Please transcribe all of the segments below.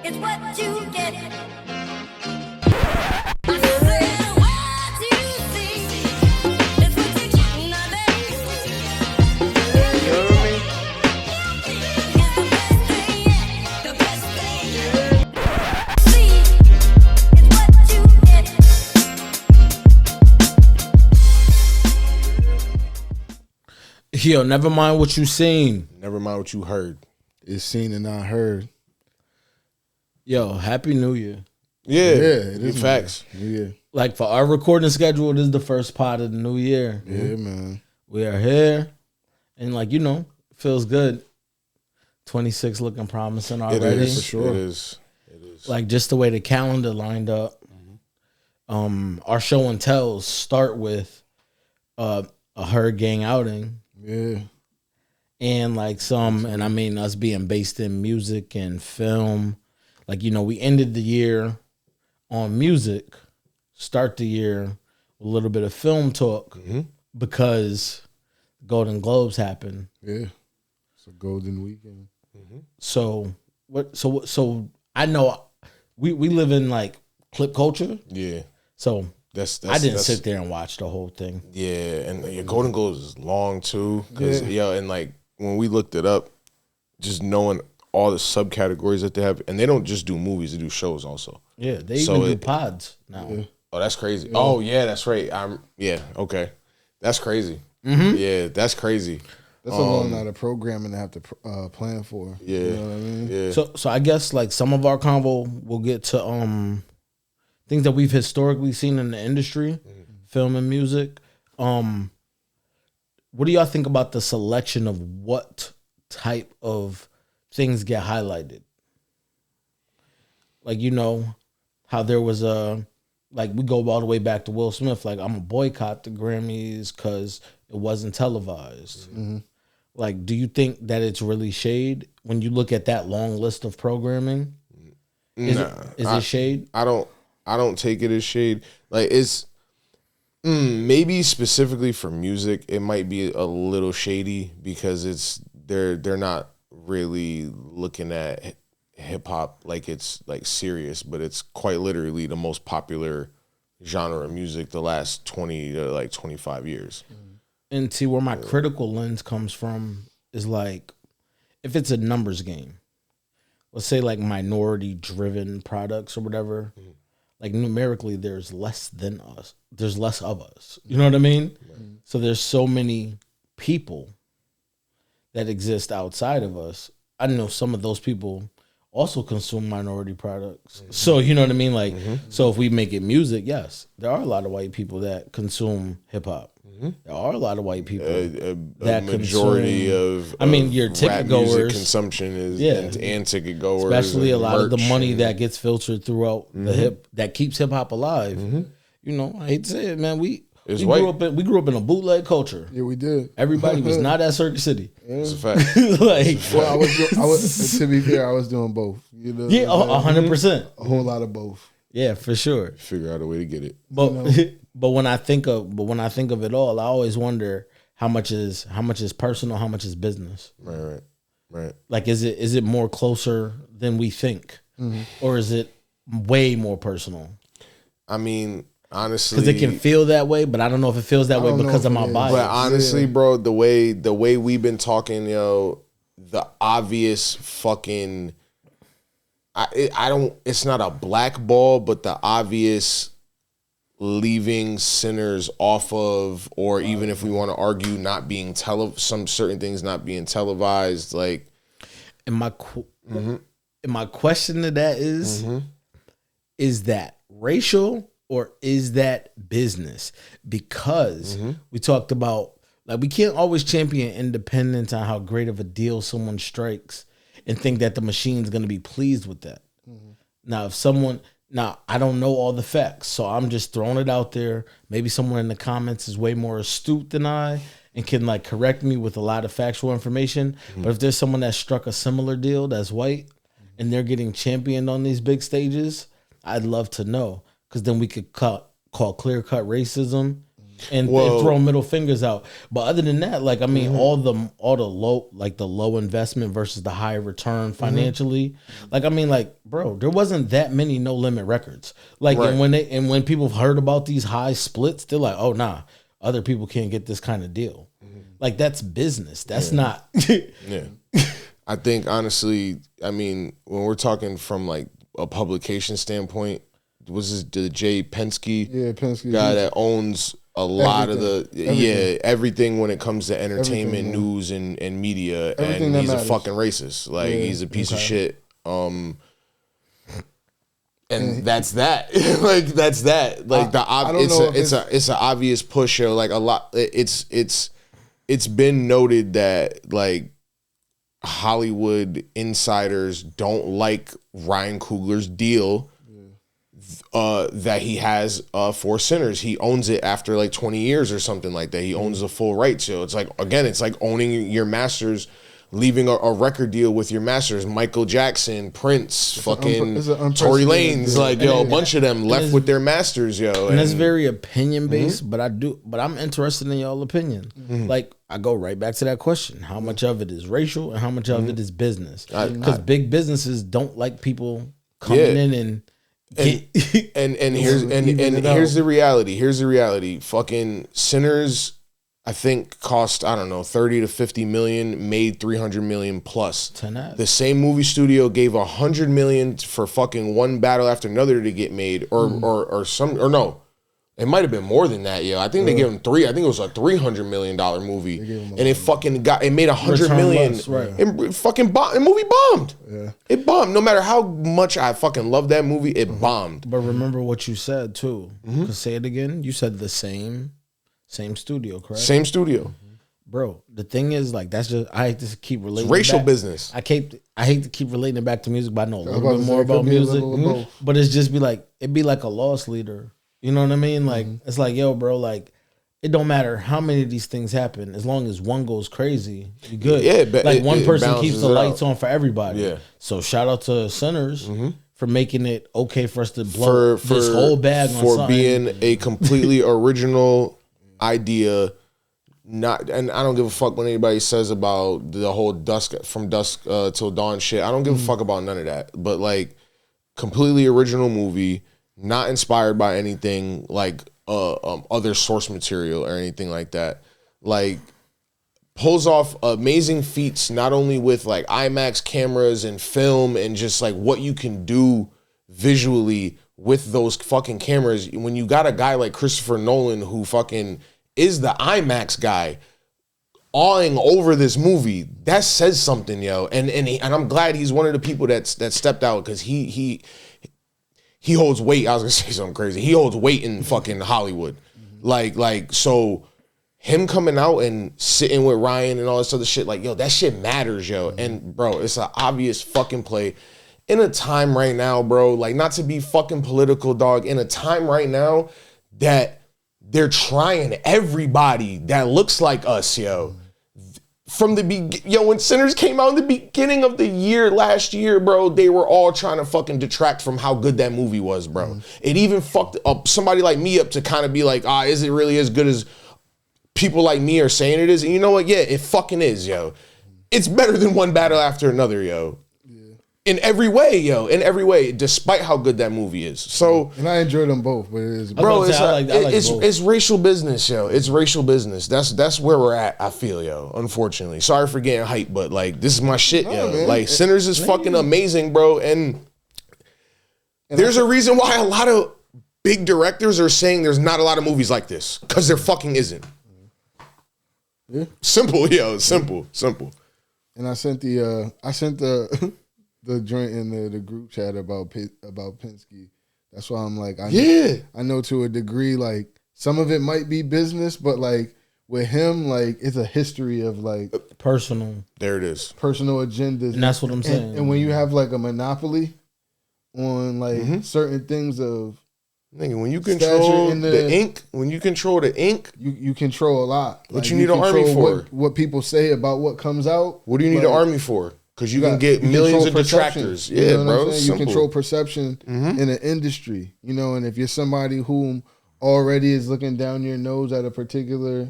It's what you get. Yo, never mind what you seen. Never mind what you heard. It's seen and not heard. Yo, Happy New Year. Yeah, it is facts. Yeah, Like for our recording schedule, this is the first pod of the new year. yeah, man. We are here. And like, you know, feels good. 26 looking promising It already. is for sure. It is. Like just the way the calendar lined up. Our show and tells start with a Herd Gang outing. Yeah, And like and I mean us being based in music and film. Like, you know, we ended the year on music, start the year with a little bit of film talk because Golden Globes happened. yeah. It's a golden weekend. So I know we live in like clip culture. Yeah, So that's I didn't sit there and watch the whole thing. Yeah, and your Golden Globes is long too. Cause and like when we looked it up, just knowing all the subcategories that they have, and they don't just do movies; they do shows also. Yeah, they So even do it- pods now. Oh, that's crazy. Oh yeah, that's right. Okay, that's crazy. Yeah, that's crazy. That's a long night of programming to have to plan for. Yeah, You know what I mean? yeah. So I guess like some of our convo will get to things that we've historically seen in the industry, film and music. What do y'all think about the selection of what type of things get highlighted? Like, you know, how there was like we go all the way back to Will Smith. Like, I'm gonna boycott the Grammys because it wasn't televised. Like, do you think that it's really shade when you look at that long list of programming? Is it shade? I don't take it as shade. Like it's maybe specifically for music, it might be a little shady because they're not really looking at hip hop like it's like serious, but it's quite literally the most popular genre of music the last 20 to like 25 years. And see where my critical lens comes from is like, if it's a numbers game, let's say like minority driven products or whatever, like numerically there's less than us. There's less of us. You know what I mean? So there's so many people that exist outside of us. I know some of those people also consume minority products. So you know what I mean? Like, so if we make it music, yes, there are a lot of white people that consume hip hop. There are a lot of white people A that majority consume, of I mean, your rap ticket music goers, consumption is Yeah. and ticket goers, especially a and lot of the merch money and- that gets filtered throughout the that keeps hip hop alive. You know, I hate to say it, man. We white. grew up in a bootleg culture. Yeah, we did. Everybody was not at Circuit City. It's a fact. Like, Well, I was. To be fair, I was doing both. You know, yeah, 100%. a whole lot of both. Yeah, for sure. Figure out a way to get it. But but when I think of it all, I always wonder how much is personal, how much is business. Right. Like, is it more closer than we think, or is it way more personal? I mean, honestly, Because it can feel that way, but I don't know if it feels that way don't know because of if my it is. bias. but honestly, bro, the way we've been talking, yo, the obvious fucking, I don't. It's not a blackball, but the obvious leaving sinners off of, or even if we want to argue, not being some certain things not being televised, like. And my question to that is that racial or is that business? Because we talked about, like, we can't always champion independence on how great of a deal someone strikes and think that the machine's going to be pleased with that. Now, I don't know all the facts, so I'm just throwing it out there. Maybe someone in the comments is way more astute than I and can like correct me with a lot of factual information. But if there's someone that struck a similar deal that's white and they're getting championed on these big stages, I'd love to know, because then we could call clear-cut racism and throw middle fingers out. But other than that, like I mean, all the low investment versus the high return financially. Like I mean, like bro, there wasn't that many No Limit records. Like and when people heard about these high splits, they're like, oh nah, other people can't get this kind of deal. Like that's business. That's not. Yeah. I think honestly, I mean, when we're talking from like a publication standpoint, was this the Jay Penske guy that owns a lot of everything when it comes to entertainment, news, and media, and he's a fucking racist. Like he's a piece of shit. And that's that. Like that's that. Like it's an obvious push. Or like a lot. It's been noted that like Hollywood insiders don't like Ryan Coogler's deal that he has for Sinners. He owns it after like 20 years or something like that. He owns the full rights. So it's like, again, it's like owning your masters, leaving a record deal with your masters. Michael Jackson, Prince, fucking Tory Lanez, like a bunch of them left with their masters, yo. And that's very opinion based, but I'm interested in y'all opinion. Like I go right back to that question: how much of it is racial and how much of it is business? Because big businesses don't like people coming in and here's the reality. Here's the reality. Fucking Sinners, I think cost, I don't know, 30 to 50 million, made 300 million plus. The same movie studio gave 100 million for fucking One Battle After Another to get made, or no. It might have been more than that, yo. I think they gave him three. I think it was a $300 million movie, and it made 100 million. And fucking the movie bombed. Yeah. It bombed. No matter how much I fucking love that movie, it bombed. But remember what you said too. Say it again. You said the same studio, correct? Same studio, bro. The thing is, like, that's just I hate to keep relating. It's racial business. I hate to keep relating it back to music, but I know a little bit more about music. But it's just it'd be like a loss leader. You know what I mean? Like it's like, yo, bro, like it don't matter how many of these things happen, as long as one goes crazy, you good. Yeah, but like one person keeps the lights on for everybody. Yeah. So shout out to Sinners for making it okay for us to blow this whole bag on for being a completely original idea. And I don't give a fuck what anybody says about the whole from dusk till dawn shit. I don't give a fuck about none of that. But like completely original movie. Not inspired by anything like other source material or anything like that. Like pulls off amazing feats, not only with like IMAX cameras and film and just like what you can do visually with those fucking cameras. When you got a guy like Christopher Nolan who fucking is the IMAX guy awing over this movie, that says something, yo. And I'm glad he's one of the people that stepped out, because he holds weight. I was gonna say something crazy. He holds weight in fucking Hollywood. Like, so him coming out and sitting with Ryan and all this other shit, like, yo, that shit matters, yo. And bro, it's an obvious fucking play. In a time right now, bro, like, not to be fucking political, dog, in a time right now that they're trying everybody that looks like us, yo. From the when Sinners came out in the beginning of the year last year, bro, they were all trying to fucking detract from how good that movie was, bro. It even fucked up somebody like me up to kind of be like, is it really as good as people like me are saying it is? And you know what? Yeah, it fucking is, yo. It's better than One Battle After Another, yo. In every way, yo. In every way, despite how good that movie is. So, and I enjoy them both, but it's racial business, yo. It's racial business. That's where we're at, I feel, yo. Unfortunately. Sorry for getting hyped, but like, this is my shit, yo. Man. Like, Sinners is fucking amazing, bro. And there's a reason why a lot of big directors are saying there's not a lot of movies like this. Because there fucking isn't. Yeah. Simple, yo. Simple. And I sent the the joint in the group chat about Penske. That's why I'm like, I know to a degree, like, some of it might be business, but like with him, like, it's a history of like personal. There it is. Personal agendas. And that's what I'm saying. And when you have like a monopoly on like certain things of, nigga, when you control the ink, you control a lot. What you need an army for? What people say about what comes out. What do you need an army for? Because you can get millions of detractors. Yeah, bro. You control perception in an industry, you know, and if you're somebody whom already is looking down your nose at a particular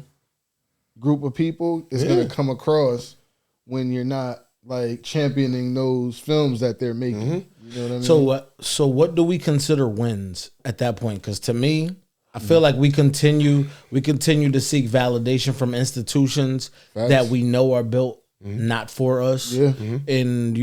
group of people, it's going to come across when you're not like championing those films that they're making. You know what I mean? So what do we consider wins at that point? Because to me, I feel like we continue to seek validation from institutions that we know are built not for us. And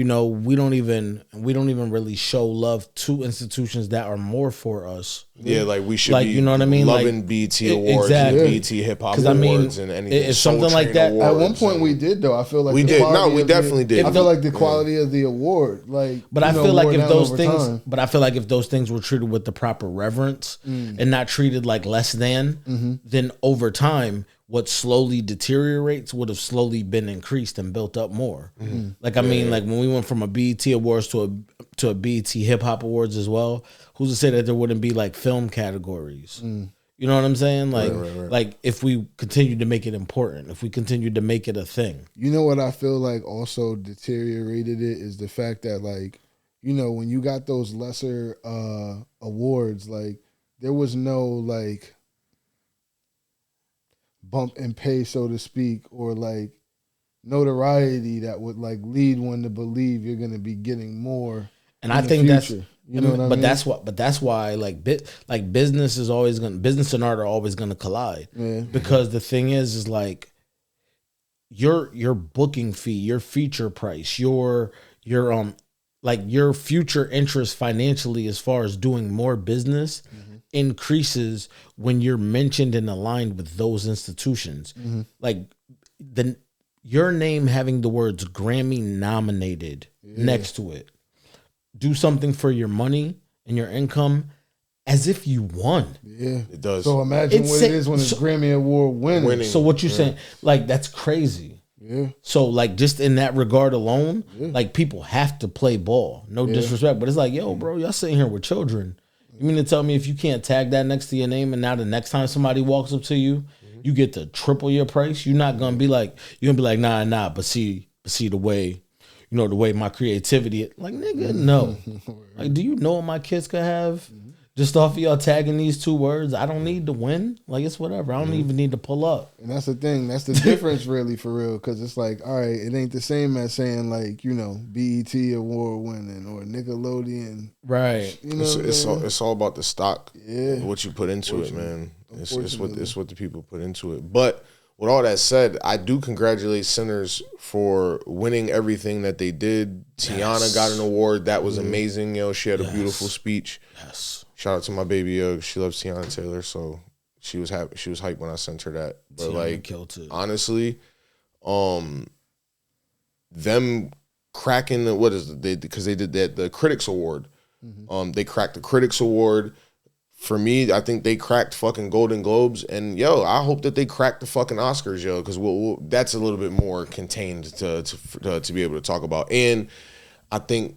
we don't even really show love to institutions that are more for us. Yeah, like we should like, be, you know what I mean? loving like, BET Awards, exactly. and BET Hip Hop Awards, and anything. It's something like that. At one point we did though. I feel like we did. No, we definitely did. I feel like the quality of the award, like, but I feel like if those things, if those things were treated with the proper reverence and not treated like less than, then over time, what slowly deteriorates would have slowly been increased and built up more. Like, I mean, like when we went from a BET Awards to a BET Hip Hop Awards as well, who's to say that there wouldn't be like film categories? You know what I'm saying? Like, like if we continue to make it important, if we continue to make it a thing. You know what I feel like also deteriorated it is the fact that, like, when you got those lesser awards, like there was no like bump and pay, so to speak, or like notoriety that would like lead one to believe you're going to be getting more. And I think that's, what I mean? that's why like business and art are always going to collide. Because the thing is like your booking fee, your feature price, your future interest financially as far as doing more business increases when you're mentioned and aligned with those institutions. Like your name having the words Grammy nominated next to it. Do something for your money and your income as if you won. Yeah, it does. So imagine what it is when it's Grammy Award winning. So what you're saying, like, that's crazy. Yeah. So like just in that regard alone, like people have to play ball. No disrespect, but it's like, yo, bro, y'all sitting here with children. You mean to tell me if you can't tag that next to your name and now the next time somebody walks up to you, you get to triple your price? You're not gonna be like, nah, but see the way, the way my creativity, like, nigga, no. Like, do you know what my kids could have just off of y'all tagging these two words? I don't need to win. Like, it's whatever. I don't even need to pull up. And that's the thing. That's the difference, really, for real. Because it's like, all right, it ain't the same as saying, like, BET Award winning or Nickelodeon. Right. It's all about the stock. Yeah. What you put into it, man. It's what the people put into it. But with all that said, I do congratulate Sinners for winning everything that they did. Tiana got an award. That was amazing. She had a beautiful speech. Yes. Shout out to my baby. She loves Tiana Taylor, so she was happy. She was hyped when I sent her that. But Tiana honestly, them cracking because they did that, the Critics Award. They cracked the Critics Award. For me, I think they cracked fucking Golden Globes, and I hope that they crack the fucking Oscars, because that's a little bit more contained to be able to talk about. And I think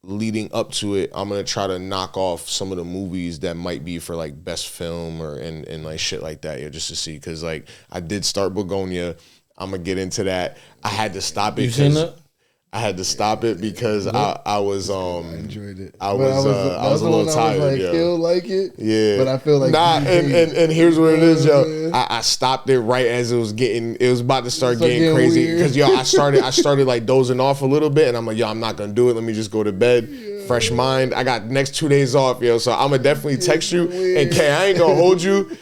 leading up to it, I'm gonna try to knock off some of the movies that might be for like best film and like shit like that, just to see, because like I did start Begonia. I'm gonna get into that. I had to stop it. You seen it? I had to stop it because I was I enjoyed it. I was a little tired. I was like, he'll like it. Yeah, but I feel like and here's what it is, yo. I stopped it right as it was about to start getting crazy, because I started like dozing off a little bit, and I'm like, I'm not gonna do it. Let me just go to bed. Fresh mind. I got next 2 days off, so I'm gonna definitely text you. And Kay, I ain't gonna hold you.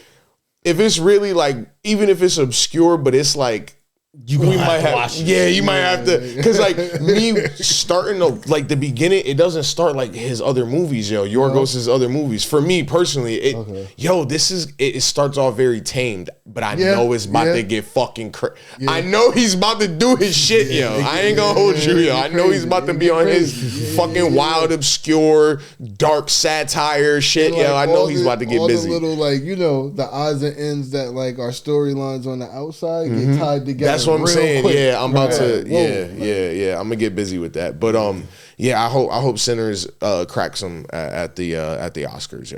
If it's really like, even if it's obscure, but it's like, you might have to, because like me starting to like the beginning, it doesn't start like his other movies, Yorgos' other movies. For me personally, it starts off very tamed, but I know it's about to get fucking crazy. I know he's about to do his shit, I ain't gonna hold you, I know he's about to be on his fucking wild, obscure, dark satire shit, like, I know he's about to get busy. The little like the odds and ends that like our storylines on the outside get tied together. That's what I'm saying. Quick. Yeah, I'm about to. Yeah. I'm gonna get busy with that. But I hope Sinners cracks them at the Oscars,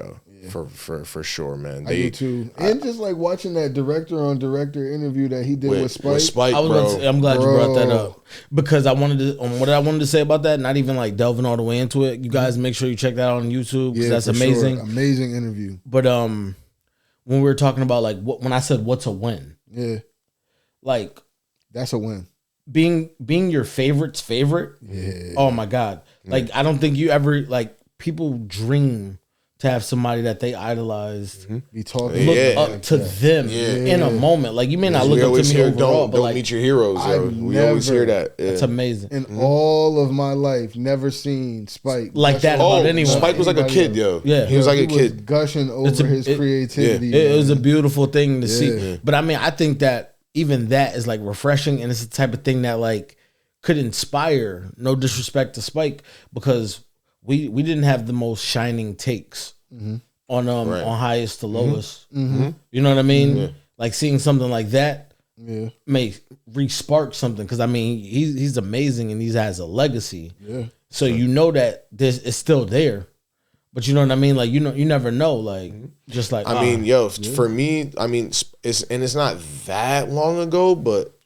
for sure, man. I do too. And just like watching that director on director interview that he did with Spike. I'm glad you brought that up, because what I wanted to say about that, not even like delving all the way into it. You guys make sure you check that out on YouTube, because that's amazing. Sure. Amazing interview. But when we were talking about like when I said what's a win, Yeah, like that's a win. being your favorite's favorite. Yeah. Oh my God. Like I don't think you ever like people dream to have somebody that they idolized Be talking look up to them in a moment. Like you may not look up to me overall, but don't like meet your heroes. Yo. We always hear that. Yeah. it's amazing. in all of my life, never seen Spike Like that about anyone. Spike was like a kid, yo. Yeah. He was like a was kid. gushing over his creativity. It was a beautiful thing to see. Yeah. But I mean, I think that even that is like refreshing, and it's the type of thing that like could inspire. No disrespect to Spike, because we didn't have the most shining takes on on highest to lowest. You know what I mean? Yeah. Like seeing something like that Yeah, may re-spark something, because I mean he's amazing and he has a legacy. yeah. So you know that this is still there. But you know what I mean? Like, you know, you never know. Like, just like I mean, yo, for me, I mean, it's not that long ago, but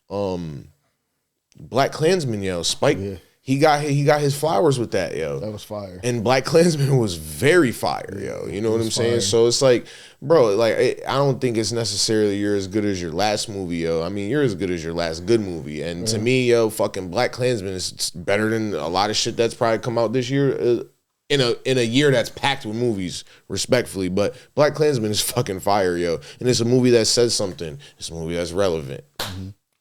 Black Klansman, yo, Spike, he got his flowers with that, yo. That was fire. And Black Klansman was very fire, yo. You know what I'm saying? fire. So it's like, bro, like I don't think it's necessarily you're as good as your last movie, yo. I mean, you're as good as your last good movie. And to me, yo, fucking Black Klansman is better than a lot of shit that's probably come out this year. In a year that's packed with movies, respectfully, but Black Klansman is fucking fire, yo, and it's a movie that says something. It's a movie that's relevant.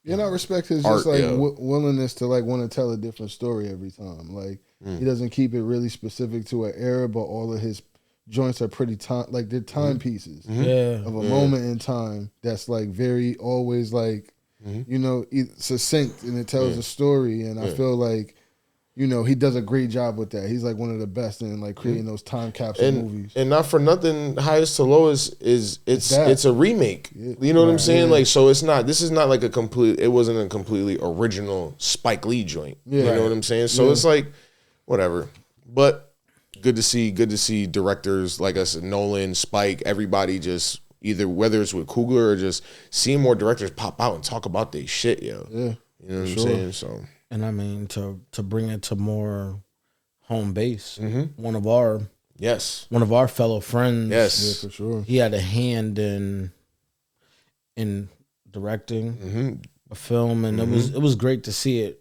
And I respect his Art, just like yo. willingness to like want to tell a different story every time. Like he doesn't keep it really specific to an era, but all of his joints are pretty time, like they're timepieces of a moment in time that's like very always like you know succinct, and it tells a story. And I feel like, you know, he does a great job with that. He's like one of the best in like creating those time capsule movies. And not for nothing, Highest to Lowest it's a remake. Yeah. You know what I'm saying? Yeah. Like, so this is not like it wasn't a completely original Spike Lee joint. Yeah. You know what I'm saying? So it's like, whatever. But good to see directors like us, Nolan, Spike, everybody just either whether it's with Coogler or just seeing more directors pop out and talk about their shit, yo. Yeah. You know what I'm saying? So and I mean to bring it to more home base. One of our fellow friends, yes, for sure. he had a hand in directing a film, and it was great to see it.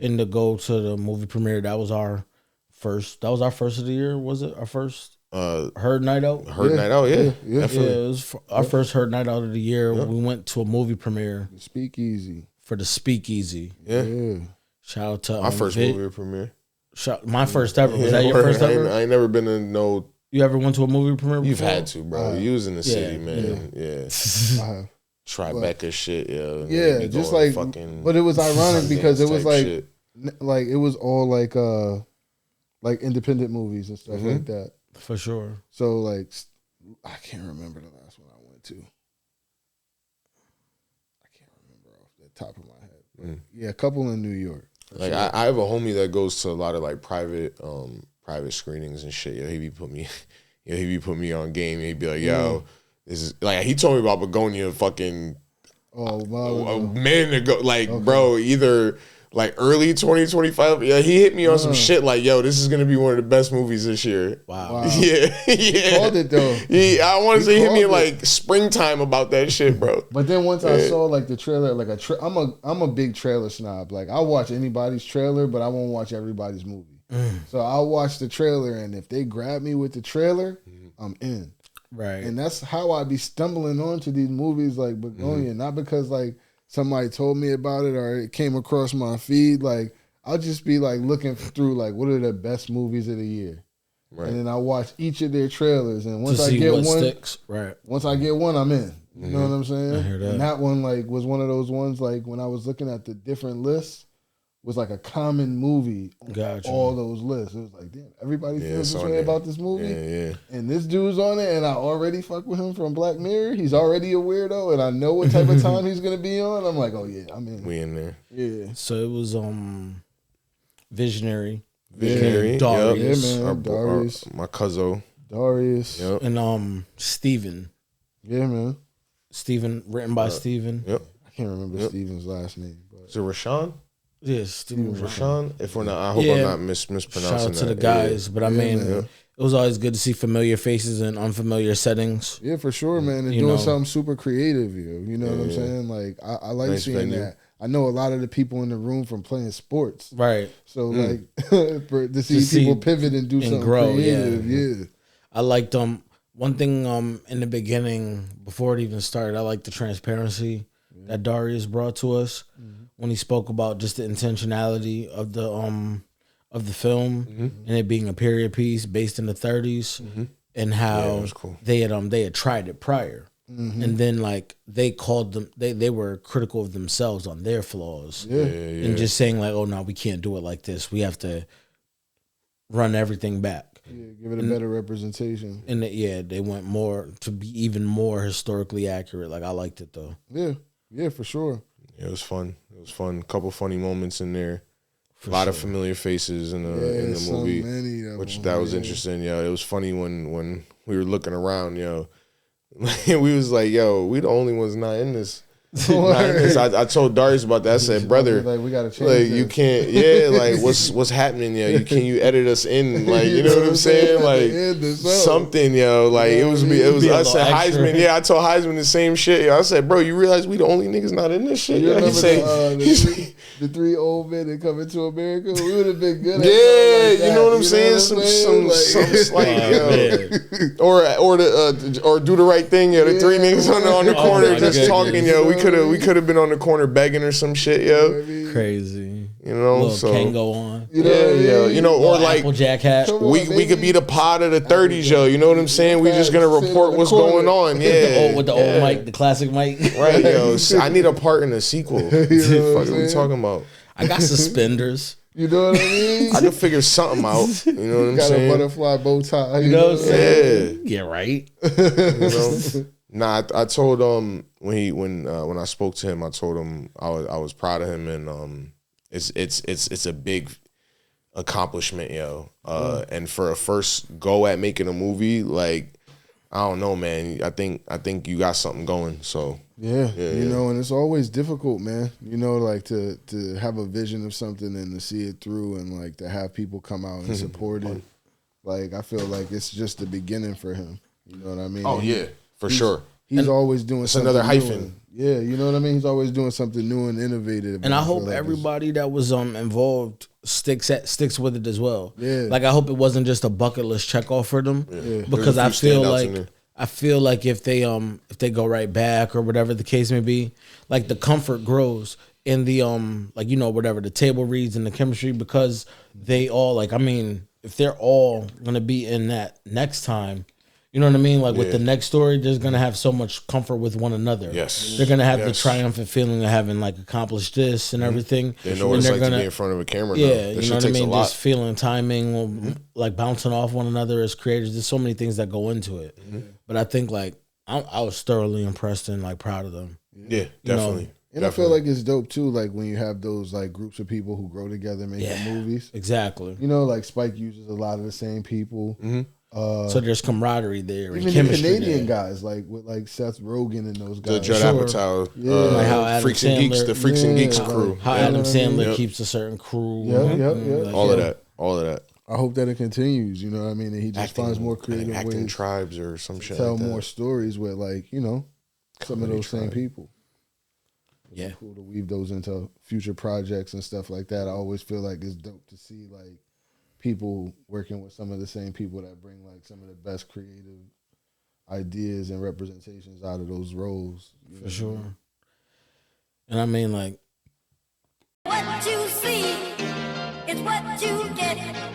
And to go to the movie premiere, that was our first of the year. Was it our first Herd Night Out? Night Out, yeah. Yeah, it was our first Herd Night Out of the year. We went to a movie premiere Speakeasy. for the Speakeasy. Yeah. Shout out to My first movie premiere. My first ever. Was that your first ever? I ain't never been to no. You ever went to a movie premiere? You've before? had to, bro. You was in the city, man. Yeah. I have. Tribeca shit, yeah. Yeah, just like, but it was ironic because it was like, like it was all like independent movies and stuff like that. For sure. So like, I can't remember the last one I went to. I can't remember off the top of my head. But yeah, a couple in New York. Like I have a homie that goes to a lot of like private screenings and shit. He be put me on game. He'd be like, yo, this is like, he told me about Begonia fucking a minute ago. Like, bro, either like early 2025. Yeah, he hit me on some shit like, yo, this is gonna be one of the best movies this year. Wow. Yeah. He called it though. I want to say hit me in like springtime about that shit, bro. But then once I saw like the trailer, like I'm a big trailer snob. Like I'll watch anybody's trailer, but I won't watch everybody's movie. So I'll watch the trailer, and if they grab me with the trailer, I'm in. Right. And that's how I be stumbling onto these movies like Begonia, not because like somebody told me about it or it came across my feed. Like I'll just be like looking through like what are the best movies of the year. Right. And then I watch each of their trailers, and once I get one, sticks. Right. Once I get one, I'm in. You know what I'm saying? I hear that. And that one like was one of those ones like when I was looking at the different lists, was like a common movie on all those lists. It was like, damn, everybody feels this way about this movie. Yeah. And this dude's on it, and I already fuck with him from Black Mirror. He's already a weirdo, and I know what type of time he's gonna be on. I'm like, oh yeah, I'm in. We in there. Yeah. So it was Visionary. Darius. Yeah, man. Darius. My cousin. Darius. Yep. And Steven. Yeah, man. Steven, written by Steven. Yep. I can't remember Steven's last name. But Is it Rashawn? Yeah, Steven. Rashawn? If we're not, I hope I'm not mispronouncing that. Shout out to the guys. But I mean, it it was always good to see familiar faces in unfamiliar settings. Yeah, for sure, man. And doing something super creative, you know what I'm saying? Like, I like seeing venue. That. I know a lot of the people in the room from playing sports. Right. So, like, to see people pivot and do something grow, creative, yeah. I liked one thing in the beginning, before it even started, I liked the transparency that Darius brought to us when he spoke about just the intentionality of the film and it being a period piece based in the 30s and how they had tried it prior. And then like they called them, they were critical of themselves on their flaws and just saying like, oh no, we can't do it like this. We have to run everything back. Yeah, give it a better representation. And they went more to be even more historically accurate. Like I liked it though. Yeah, for sure. Yeah, it was fun. It was fun. A couple funny moments in there. A lot of familiar faces in the movie, which that was interesting. Yo, it was funny when we were looking around. Yo, we was like, yo, we the only ones not in this. I told Darius about that. I said, brother, like we gotta change. Like you can't, like what's happening, yo? Can you edit us in? Like you know what I'm saying? Like something, yo. Like it was I said Heisman. Yeah, I told Heisman the same shit. Yo, I said, bro, you realize we the only niggas not in this shit? You he said, the three old men that come into America, we would have been good. Yeah, you know what I'm saying? Some slight, or do the right thing, yo. The three niggas on the corner just talking, yo. We could have been on the corner begging or some shit, yo. Crazy. You know, little Kango on. You know, or like Applejack hat. We could be the pod of the 30s, yo. You know what I'm saying? We just gonna report what's going on. Yeah, with the old mic, the classic mic. Right, yo. I need a part in the sequel. What are we talking about? I got suspenders. You know what I mean? I can figure something out. You know what I'm saying? Got a butterfly bow tie. You know what I'm saying? Yeah, right. You know? Nah, I told when I spoke to him, I told him I was proud of him, and it's a big accomplishment, yo. And for a first go at making a movie, like I don't know, man. I think you got something going. So yeah, you know, and it's always difficult, man. You know, like to have a vision of something and to see it through, and like to have people come out and support it. Like I feel like it's just the beginning for him. You know what I mean? Oh yeah. For sure. He's always doing something another new. hyphen. Yeah, you know what I mean? He's always doing something new and innovative. And I hope like everybody that was involved sticks with it as well. Yeah. Like I hope it wasn't just a bucket list check off for them. Yeah. Because I feel like if they go right back or whatever the case may be, like the comfort grows in the like you know whatever the table reads and the chemistry, because they all like, I mean, if they're all gonna be in that next time, you know what I mean? Like with the next story, they're going to have so much comfort with one another. Yes. They're going to have the triumphant feeling of having like accomplished this and everything. They know what it's like to be in front of a camera now. Yeah, you know what I mean? Just feeling timing, like bouncing off one another as creators. There's so many things that go into it. But I think like I was thoroughly impressed and like proud of them. Yeah, definitely. And I feel like it's dope too, like when you have those like groups of people who grow together making movies. Exactly. You know, like Spike uses a lot of the same people. So there's camaraderie there. Even the Canadian guys, like with like Seth Rogen and those guys. The Judd Apatow, like how Adam Freaks Sandler, and Geeks, the Freaks and Geeks crew. How Adam Sandler keeps a certain crew. Yeah. All of that. I hope that it continues. You know what I mean? And he just finds more creative acting ways, tribes or some shit. Tell like more stories with like some of those same people. Yeah, it's cool to weave those into future projects and stuff like that. I always feel like it's dope to see like people working with some of the same people that bring like some of the best creative ideas and representations out of those roles. For sure. And I mean, like, what you see is what you get.